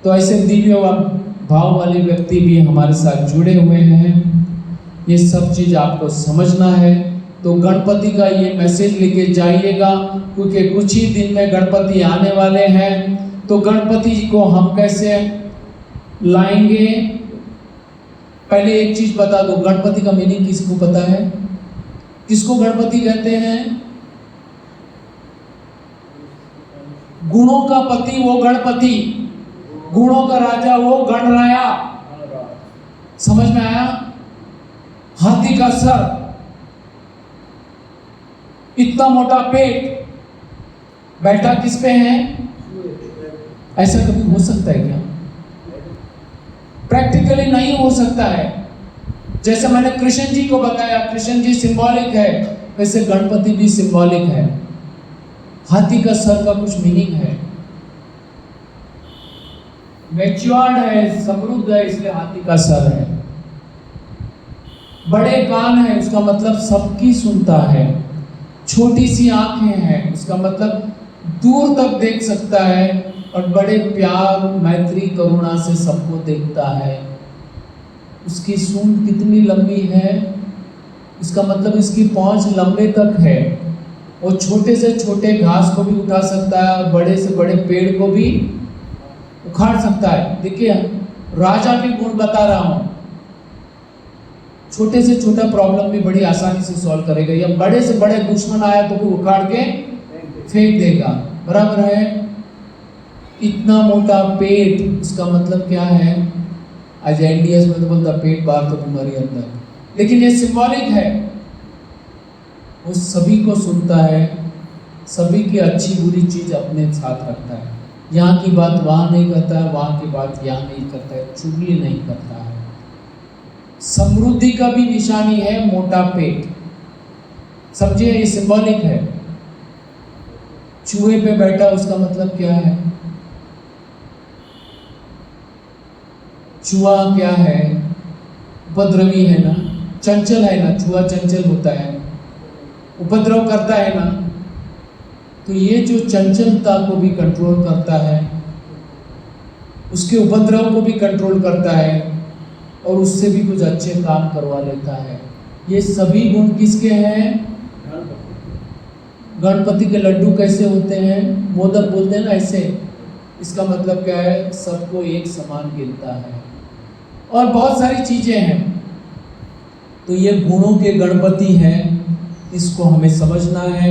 तो ऐसे दिव्य भाव वाले व्यक्ति भी हमारे साथ जुड़े हुए हैं। ये सब चीज़ आपको समझना है। तो गणपति का ये मैसेज लेके जाइएगा, क्योंकि कुछ ही दिन में गणपति आने वाले हैं। तो गणपति जी को हम कैसे लाएंगे? पहले एक चीज बता दो, गणपति का मीनिंग किसको पता है? किसको गणपति कहते हैं? गुणों का पति वो गणपति, गुणों का राजा वो गणराया। समझ में आया? हाथी का सर, इतना मोटा पेट, बैठा किस पे है? ऐसा कभी हो सकता है क्या? प्रैक्टिकली नहीं हो सकता है। जैसे मैंने कृष्ण जी को बताया, कृष्ण जी सिंबॉलिक है, वैसे गणपति भी सिंबॉलिक है। हाथी का सर का कुछ मीनिंग है, मैच्योर्ड है, समृद्ध है, इसलिए हाथी का सर है। बड़े कान है, उसका मतलब सबकी सुनता है। छोटी सी आंखें हैं, उसका मतलब दूर तक देख सकता है, और बड़े प्यार, मैत्री, करुणा से सबको देखता है। उसकी सूंड कितनी लंबी है, इसका मतलब इसकी पहुंच लंबे तक है। वो छोटे से छोटे घास को भी उठा सकता है और बड़े से बड़े पेड़ को भी उखाड़ सकता है। देखिए, राजा भी गुण बता रहा हूं। छोटे से छोटा प्रॉब्लम भी बड़ी आसानी से सॉल्व करेगा, या बड़े से बड़े दुश्मन आया तो भी उखाड़ के फेंक देगा। बराबर है? इतना मोटा पेट, उसका मतलब क्या है? आज एनडीएस में तो बोलता पेट बाहर तो तुम्हारी अंदर, लेकिन ये सिंबॉलिक है। वो सभी को सुनता है, सभी की अच्छी बुरी चीज अपने साथ रखता है। यहाँ की बात वहाँ नहीं करता है, वहाँ की बात यहाँ नहीं करता है, चुगली नहीं करता है। समृद्धि का भी निशानी है मोटा पेट। समझिए, ये सिंबॉलिक है। चूहे पे बैठा, उसका मतलब क्या है? चूहा क्या है? उपद्रवी है ना, चंचल है ना। चूहा चंचल होता है, उपद्रव करता है ना। तो ये जो चंचलता को भी कंट्रोल करता है, उसके उपद्रव को भी कंट्रोल करता है, और उससे भी कुछ अच्छे काम करवा लेता है। ये सभी गुण किसके हैं? गणपति के लड्डू कैसे होते हैं? मोदक बोलते हैं ना, ऐसे। इसका मतलब क्या है? सबको एक समान गिनता है, और बहुत सारी चीजें हैं। तो ये गुणों के गणपति हैं, इसको हमें समझना है।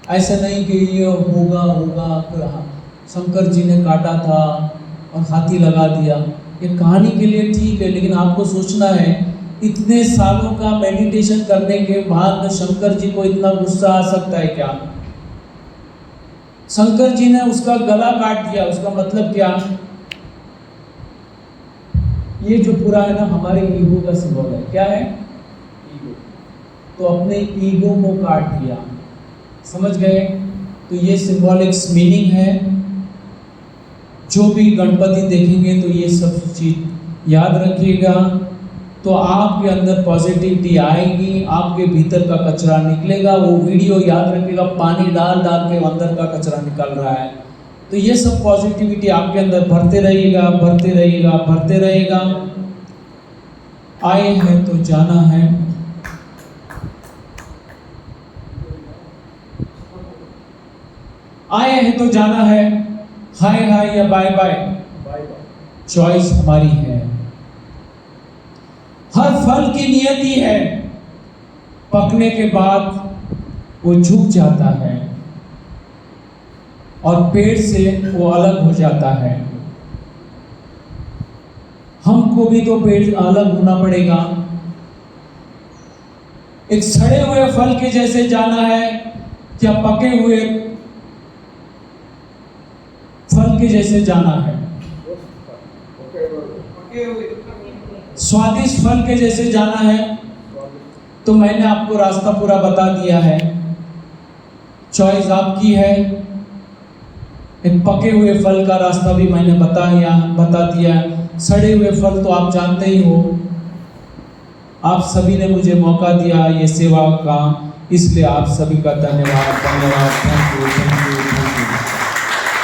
ऐसा नहीं कि ये होगा होगा, शंकर जी ने काटा था और हाथी लगा दिया। ये कहानी के लिए ठीक है, लेकिन आपको सोचना है, इतने सालों का मेडिटेशन करने के बाद शंकर जी को इतना गुस्सा आ सकता है क्या? शंकर जी ने उसका गला काट दिया, उसका मतलब क्या? ये जो पूरा है ना, हमारे ईगो का सिंबल है। क्या है? ईगो। तो अपने ईगो को काट दिया। समझ गए? तो ये सिंबॉलिक मीनिंग है। जो भी गणपति देखेंगे तो ये सब चीज याद रखिएगा, तो आपके अंदर पॉजिटिविटी आएगी, आपके भीतर का कचरा निकलेगा। वो वीडियो याद रखिएगा, पानी डाल डाल के अंदर का कचरा निकल रहा है। तो ये सब पॉजिटिविटी आपके अंदर भरते रहिएगा, भरते रहिएगा, भरते रहेगा। आए हैं तो जाना है, आए हैं तो जाना है। हाय हाय या बाय बाय, चॉइस हमारी है। हर फल की नियति है, पकने के बाद वो झुक जाता है और पेड़ से वो अलग हो जाता है। हमको भी तो पेड़ अलग होना पड़ेगा। एक सड़े हुए फल के जैसे जाना है, क्या पके हुए फल के जैसे जाना है? स्वादिष्ट फल के जैसे जाना है। तो मैंने आपको रास्ता पूरा बता दिया है, चॉइस आपकी है। एक पके हुए फल का रास्ता भी मैंने बता दिया। सड़े हुए फल तो आप जानते ही हो। आप सभी ने मुझे मौका दिया ये सेवा का, इसलिए आप सभी का धन्यवाद। Thank you.